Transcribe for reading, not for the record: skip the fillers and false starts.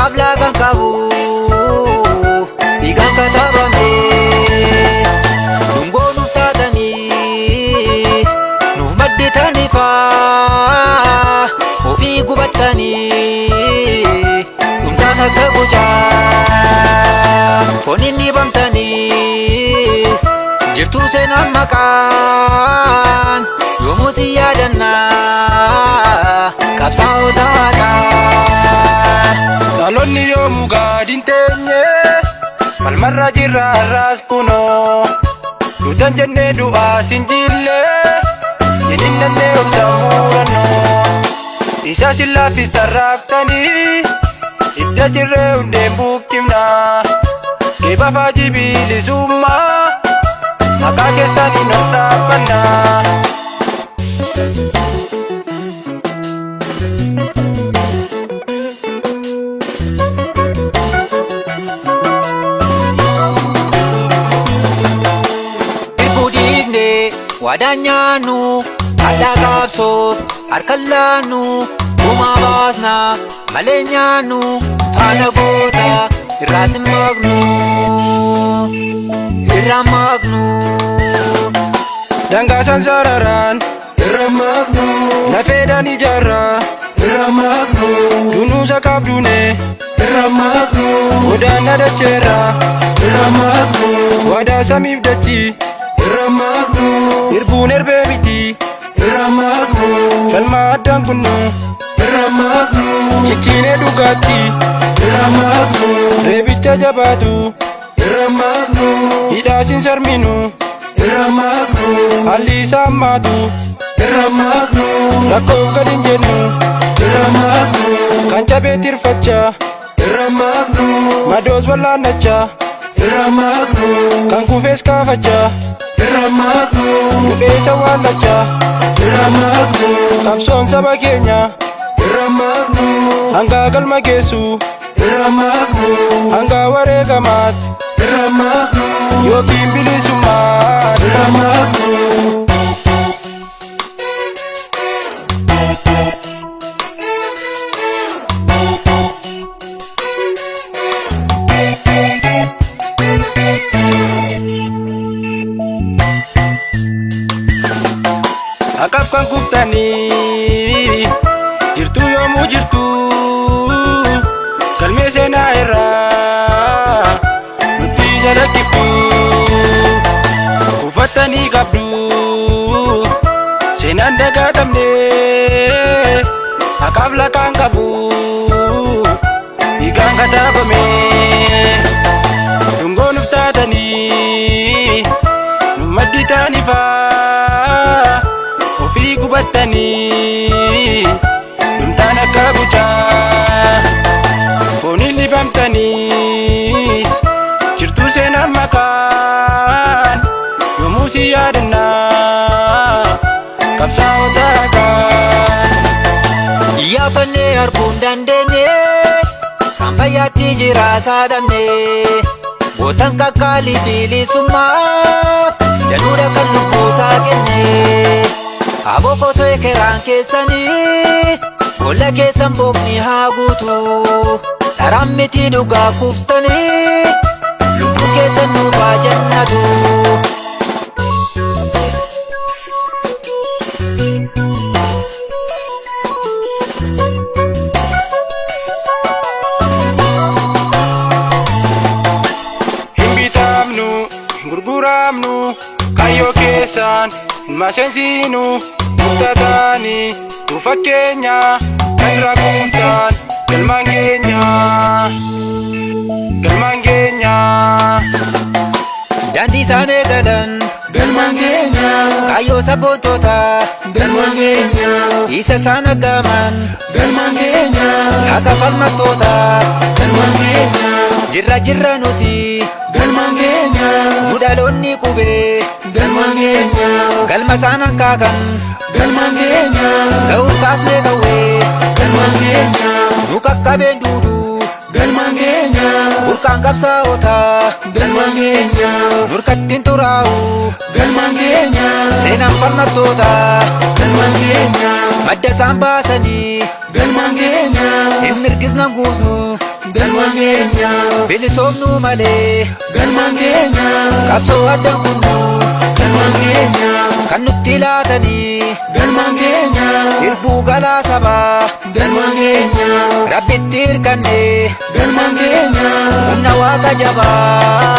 qabla kan qabu dhiigaan katabame dhungoo nuuf taatanii nuuf madditaniifa ofii gubattanii dhumtaan akka gucaa foon inni bamtaniis jirtuu seenaan maqaan yoomuu si yaadannaa qabsaa'ota haqaa dhaloonni yoomuu gaadiin teenye falmarra jirra har'aas kunoo duutan jennee du'aa sin jille jininnannee obsaan murannoo isa sin laaffis tarraaftanii idda jirree hundeen buqqifnaa geebafaa jibiilisummaa maqaa keessanii nan dhaabbannaa. Waadaan nyaannu haadhaa qabsoof harkaan laannu gumaa baasna malee nyaannu faana goota irraas hin maqnu Dangaasan sararaan irra maqnu lafeedhaan ijaarraa irra maqnu dunuusa qabduune irra maqnu godaanna dacheerraa irra maqnu waadaa samiif dachii irra maqnu irbuun erbee miti irra maqnu falmaa addaan kunnu irra maqnu cicciinee dhugaatti irra maqnu reebicha jabaatu irra maqnu hidhaasin sarminu irra maqnu haalli isaa hammaatu irra maqnu rakkoof gad hin jennu irra maqnu kan cabee tirfachaa irra maqnu madoos wallaannachaa irra maqnu kan kufees kaafachaa irra maqnu dubeessa waallachaa irra maqnu qabsoon saba keenya irra maqnu hanga galma geessu irra maqnu hanga wareegamaat irra maqnu yookiin bilisummaa irra maqnu. Akaf kan kuftanii jirtu yoomuu jirtu galmee seenaa irraa nutti jala kibdu uffatanii qabdu seenaan dagaatamne akaaf lakaan qabu dhiigaan kataabame dhungoo nuuf taatanii nu madditaniifaa ofii gubattanii dhumtaan akka gucaa foon inni bamtaniis jirtuu seenaan maqaan yoomuu si yaadannaa qabsaa'ota haqaa iyyaafannee arguun dandeenye kan fayyaatti jira saadamne gootan qaqqaalii bilisummaaf danuudha kan lubbuusaa kenne abokotoo ekeraan keessanii boolla keessan bookni haa guutu dharaan miti dhugaa kuftanii lubbuu keessan nuuf haa jannatu. Hin bitaamnu hin gurguramnu kayyoo keessaan hin maseensinu murtataanii nu fakkeenya kan raguutaan galmaan keenya daandii isaan eegalan galmaan keenya kayyoo sabboontota galmaan keenya isa isaan aggaman galmaan keenya haqa falmattoota galmaan keenya jirra nuti galmaan keenya nu dhaloonni qubee galmaan keenya galma isaan hankaakan galmaan keenya ga'uuf kaasnee ga'uee galmaan keenya nu qaqqabeen duuduu galmaan keenya burqaan qabsaa'ota galmaan keenya nurkattiin xuraa'u galmaan keenya seenaan falmattoota galmaan keenya madda isaan baasanii galmaan keenya hin mirgisnan guusnu galmaan keenya bilisoomnuu malee galmaan keenya qabsoo addan kunnu galmaan keenya kan nutti laatanii galmaan keenya irbuu galaa sabaa galmaan keenya rabbitti hirkanne galmaan keenya humna waaqa jabaa.